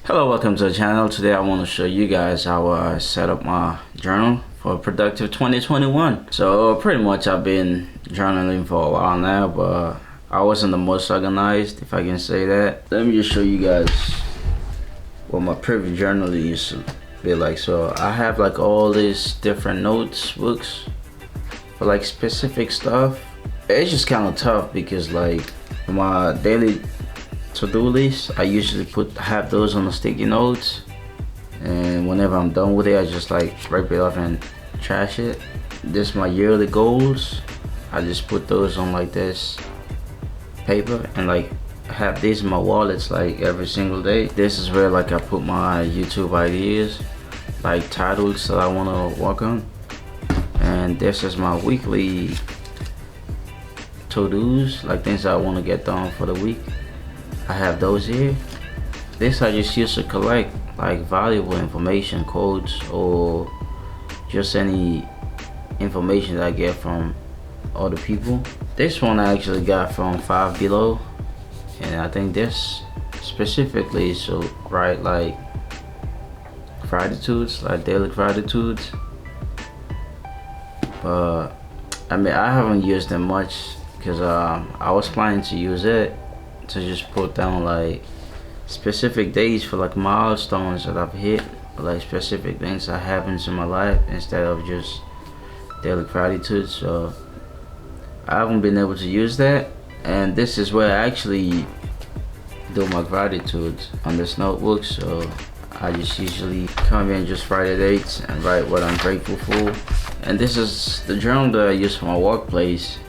Hello, welcome to the channel. Today I want to show you guys how I set up my journal for productive 2021. So pretty much I've been journaling for a while now, but I wasn't the most organized, if I can say that. Let me just show you guys what my previous journal used to be like. So I have like all these different notes books for like specific stuff. It's just kind of tough because like my daily to-do list, I usually have those on the sticky notes, and whenever I'm done with it, I just like rip it off and trash it. This my yearly goals. I just put those on like this paper and like have these in my wallets like every single day. This is where like I put my YouTube ideas, like titles that I want to work on, and this is my weekly to-dos, like things that I want to get done for the week. I have those here. This I just use to collect like valuable information, quotes, or just any information that I get from other people. This one I actually got from Five Below, and I think this specifically is to write like gratitudes, like daily gratitudes. But I mean, I haven't used them much because I was planning to use it to just put down like specific days for like milestones that I've hit, like specific things that happens in my life instead of just daily gratitude. So I haven't been able to use that, and this is where I actually do my gratitudes on this notebook. So I just usually come here and just write the dates and write what I'm grateful for. And this is the journal that I use for my workplace.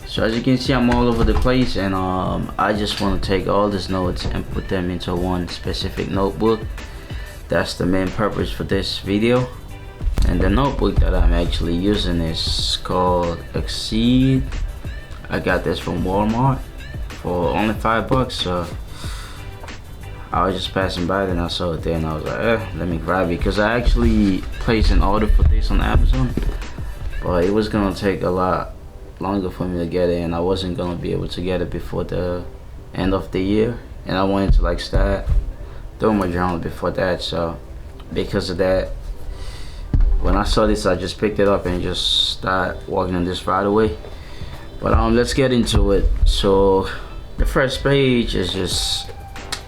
So as you can see, I'm all over the place, and I just want to take all these notes and put them into one specific notebook. That's the main purpose for this video. And the notebook that I'm actually using is called Exceed. I got this from Walmart for only $5. So I was just passing by, then I saw it there, and I was like, let me grab it, because I actually placed an order for this on Amazon, but it was gonna take a lot longer for me to get it, and I wasn't gonna be able to get it before the end of the year, and I wanted to like start doing my journal before that. So because of that, when I saw this, I just picked it up and just start working on this right away. But let's get into it. So the first page is just,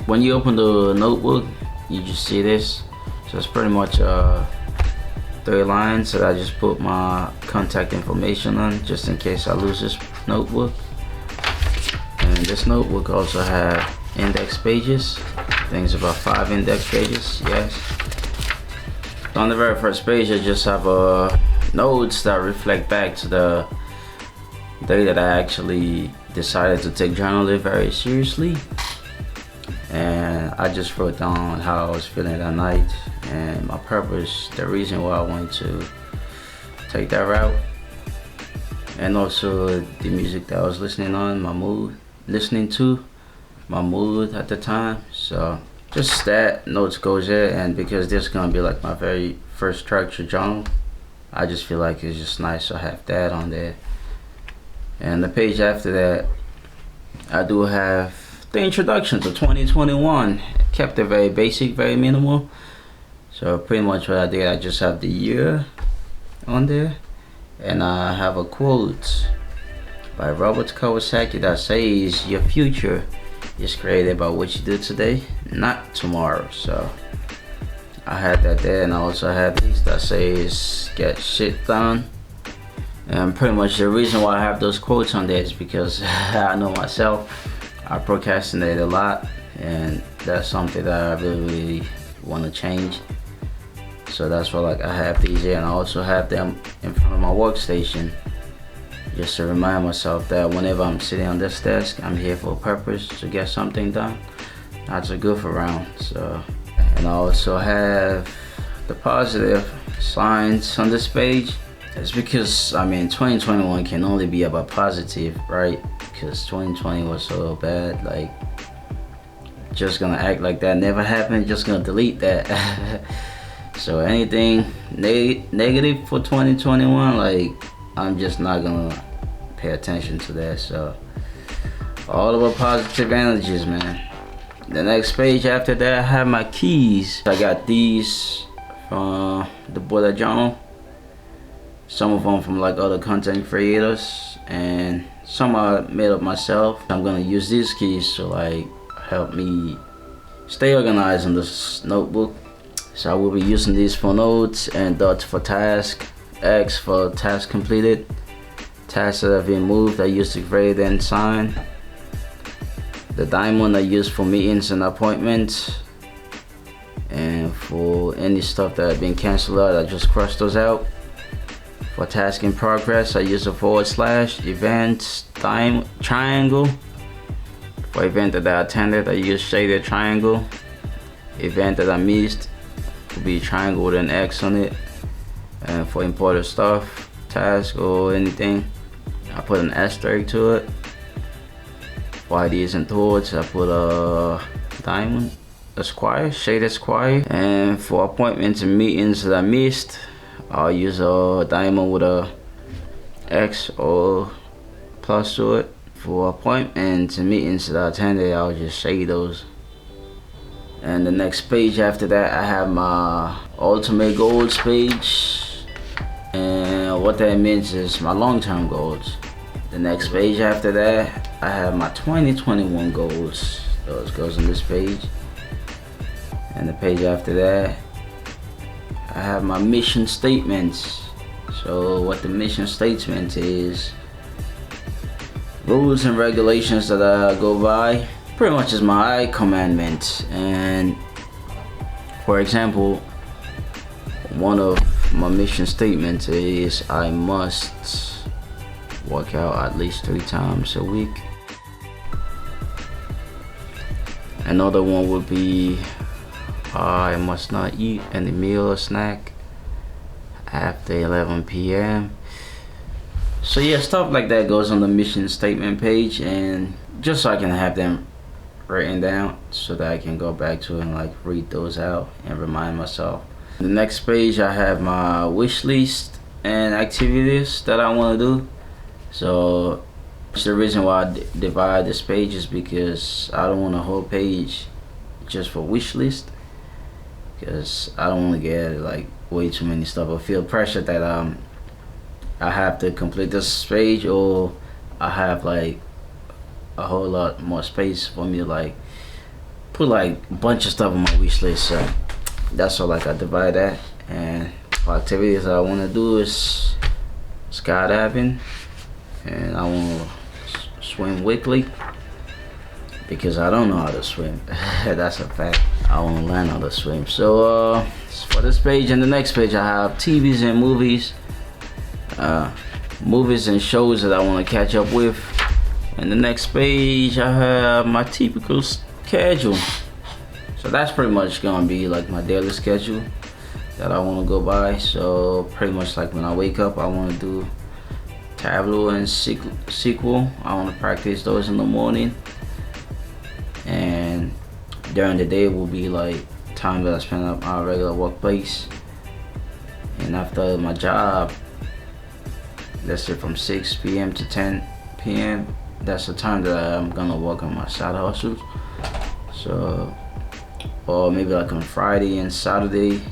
when you open the notebook, you just see this. So it's pretty much 3 lines that I just put my contact information on, just in case I lose this notebook. And this notebook also have index pages. I think it's about 5 index pages, yes. On the very first page, I just have notes that reflect back to the day that I actually decided to take journaling very seriously. And I just wrote down how I was feeling that night, and my purpose, the reason why I wanted to take that route, and also the music that I was listening on, my mood, my mood at the time. So just that notes goes there, and because this is gonna be like my very first structured journal, I just feel like it's just nice to have that on there. And the page after that, I do have the introduction to 2021. Kept it very basic, very minimal. So pretty much what I did, I just have the year on there, and I have a quote by Robert Kiyosaki that says, "Your future is created by what you do today, not tomorrow." So I had that there, and I also have these that says, "Get shit done." And pretty much the reason why I have those quotes on there is because I know myself, I procrastinate a lot, and that's something that I really want to change. So that's why like I have these here, and I also have them in front of my workstation, just to remind myself that whenever I'm sitting on this desk, I'm here for a purpose, to get something done, not to goof around. So, and I also have the positive signs on this page. It's because, I mean, 2021 can only be about positive, right? Because 2020 was so bad, like, just gonna act like that never happened, just gonna delete that. So anything negative for 2021, like, I'm just not gonna pay attention to that. So all of our positive energies, man. The next page after that, I have my keys. I got these from the bullet journal. Some of them from like other content creators, and some I made up myself. I'm gonna use these keys to like help me stay organized in this notebook. So I will be using these for notes, and dots for task, X for task completed, tasks that have been moved I use to grade and sign, the diamond I use for meetings and appointments, and for any stuff that have been canceled out, I just cross those out. For task in progress, I use a / events triangle. For event that I attended, I use shaded triangle. Event that I missed will be triangle with an X on it. And for important stuff, task or anything, I put an asterisk to it. For ideas and thoughts, I put a diamond, a square, shaded square. And for appointments and meetings that I missed, I'll use a diamond with a X or plus to it. For appointments and meetings that I attended, I'll just shade those. And the next page after that, I have my ultimate goals page. And what that means is my long-term goals. The next page after that, I have my 2021 goals. Those goes on this page. And the page after that, I have my mission statements. So what the mission statement is, rules and regulations that I go by, pretty much is my commandment. And for example, one of my mission statements is I must work out at least 3 times a week. Another one would be I must not eat any meal or snack after 11 p.m. So yeah, stuff like that goes on the mission statement page, and just so I can have them written down so that I can go back to and like read those out and remind myself. The next page, I have my wish list and activities that I want to do. So the reason why I divide this page is because I don't want a whole page just for wish list, because I don't want to get like way too many stuff. I feel pressure that I have to complete this page, or I have like a whole lot more space for me to like put like a bunch of stuff on my wish list. So that's all, like I divide that. And for activities that I want to do is skydiving, and I want to swim weekly because I don't know how to swim. That's a fact. I want to learn how to swim. So for this page and the next page, I have TVs and movies, movies and shows that I want to catch up with. And the next page, I have my typical schedule. So that's pretty much gonna be like my daily schedule that I want to go by. So pretty much like when I wake up, I want to do Tableau and SQL. I want to practice those in the morning, and during the day will be like time that I spend at my regular workplace. And after my job, let's say from 6 p.m. to 10 p.m., that's the time that I'm gonna work on my side hustles. So, or maybe like on Friday and Saturday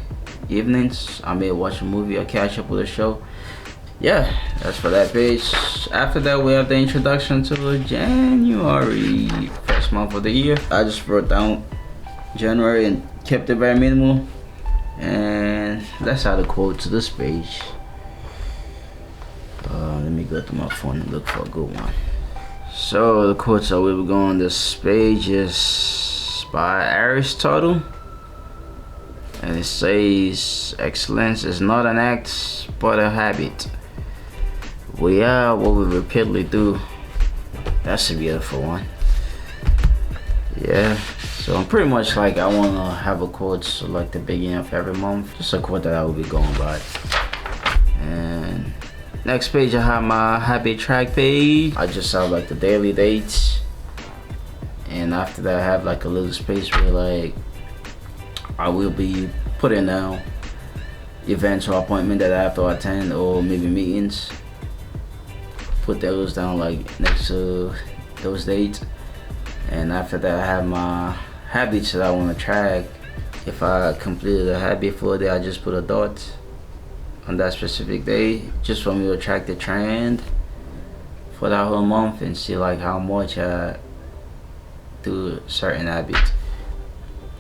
evenings, I may watch a movie or catch up with a show. Yeah, that's for that page. After that, we have the introduction to January, first month of the year. I just wrote down January and kept it very minimal, and that's how the quote to this page. Let me go to my phone and look for a good one. So the quotes that we will go on this page is by Aristotle, and it says, excellence is not an act but a habit. We are what we repeatedly do. That's a beautiful one. Yeah, so I'm pretty much like, I want to have a quote so like the beginning of every month, just a quote that I will be going by. And next page, I have my habit track page. I just have like the daily dates, and after that I have like a little space where like I will be putting down events or appointment that I have to attend, or maybe meetings. Put those down like next to those dates. And after that, I have my habits that I want to track. If I completed a habit for a day, I just put a dot on that specific day, just for me to track the trend for that whole month and see like how much I do certain habits.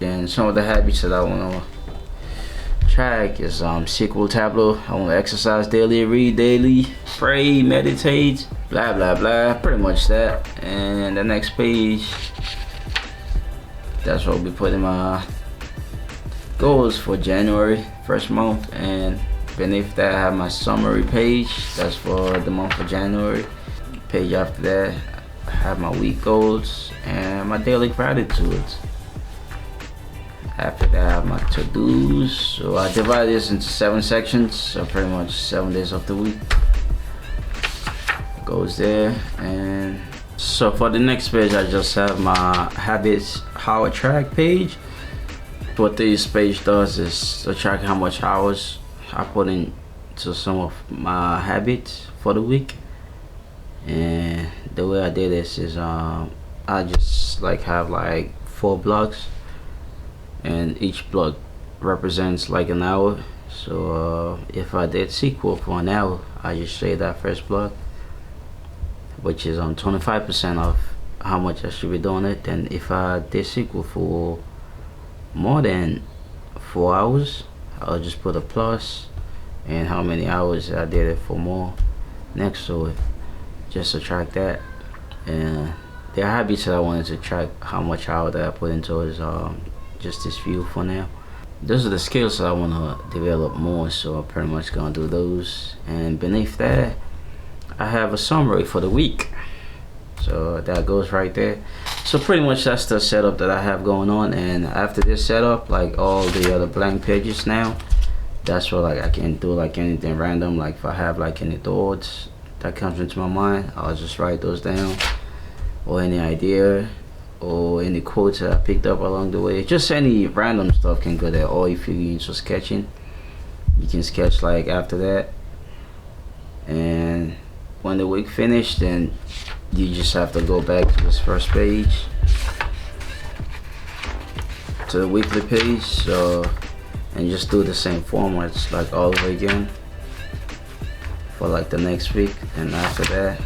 And some of the habits that I want to track is SQL Tableau. I want to exercise daily, read daily, pray, meditate, blah blah blah, pretty much that. And the next page, that's what I'll be putting my goals for January, first month. And beneath that I have my summary page, that's for the month of January. Page after that I have my week goals and my daily gratitudes. After that I have my to-dos. So I divide this into 7 sections, so pretty much 7 days of the week goes there. And so for the next page I just have my habits, how I track page. What this page does is to track how much hours I put into some of my habits for the week. And the way I did this is I just like have like 4 blocks, and each block represents like an hour. So if I did SQL for an hour, I just say that first block, which is on 25% of how much I should be doing it. Then if I did SQL for more than 4 hours, I'll just put a plus, and how many hours I did it for more next to it, just to track that. And the habits that I wanted to track how much hour that I put into is just this few for now. Those are the skills that I want to develop more, so I'm pretty much gonna do those. And beneath that I have a summary for the week, so that goes right there. So pretty much that's the setup that I have going on. And after this setup, like all the other blank pages now, that's where like I can do like anything random. Like if I have like any thoughts that comes into my mind, I'll just write those down, or any idea or any quotes that I picked up along the way. Just any random stuff can go there. Or if you're into sketching, you can sketch like after that. And when the week finished, then you just have to go back to this first page, to the weekly page, so, and just do the same formats like all over again for like the next week. And after that,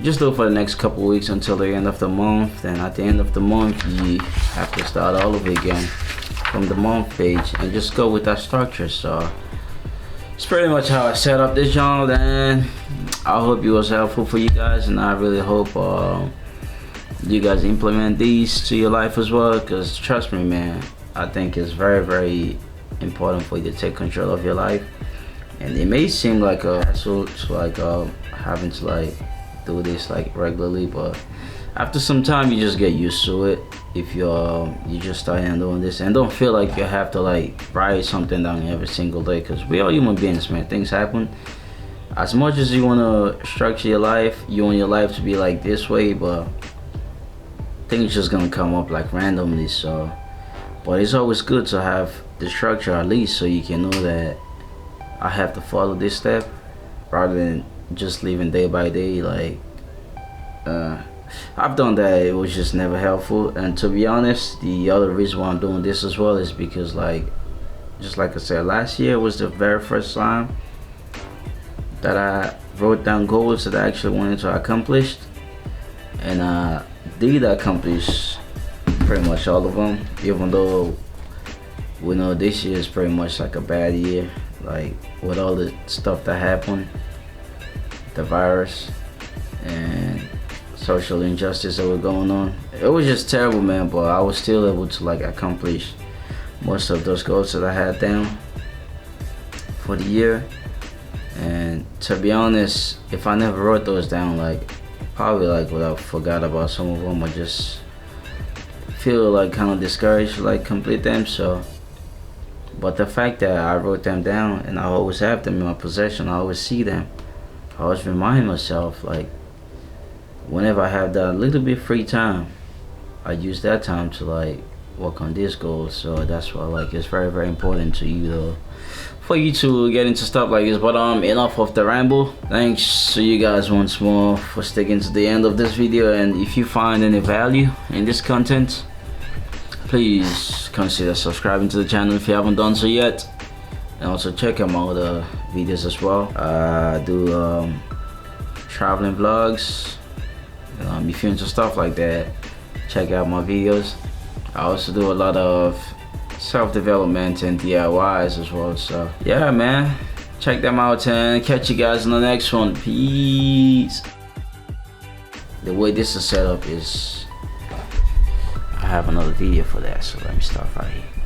just do it for the next couple weeks until the end of the month. Then at the end of the month, you have to start all over again from the month page and just go with that structure. So it's pretty much how I set up this channel. And I hope it was helpful for you guys, and I really hope you guys implement these to your life as well, because trust me man, I think it's very very important for you to take control of your life. And it may seem like a hassle to like having to like do this like regularly, but after some time you just get used to it. If you just start doing this, and don't feel like you have to like write something down every single day, because we all human beings man, things happen. As much as you want to structure your life, you want your life to be like this way, but things just gonna come up like randomly. So but it's always good to have the structure at least, so you can know that I have to follow this step, rather than just living day by day. Like I've done that, it was just never helpful. And to be honest, the other reason why I'm doing this as well is because like, just like I said, last year was the very first time that I wrote down goals that I actually wanted to accomplish, and I did accomplish pretty much all of them, even though we know this year is pretty much like a bad year, like with all the stuff that happened, the virus and social injustice that were going on. It was just terrible man, but I was still able to like accomplish most of those goals that I had down for the year. And to be honest, if I never wrote those down, like probably like would have forgot about some of them, or just feel like kind of discouraged to like complete them. So but the fact that I wrote them down and I always have them in my possession, I always see them, I always remind myself, like whenever I have that little bit free time, I use that time to like work on this goal. So that's why like it's very very important to you though, for you to get into stuff like this. But enough of the ramble. Thanks to you guys once more for sticking to the end of this video, and if you find any value in this content, please consider subscribing to the channel if you haven't done so yet, and also check out my other videos as well. I do traveling vlogs. If you're into stuff like that, check out my videos. I also do a lot of self-development and DIYs as well. So yeah, man, check them out and catch you guys in the next one. Peace. The way this is set up is, I have another video for that, so let me start right here.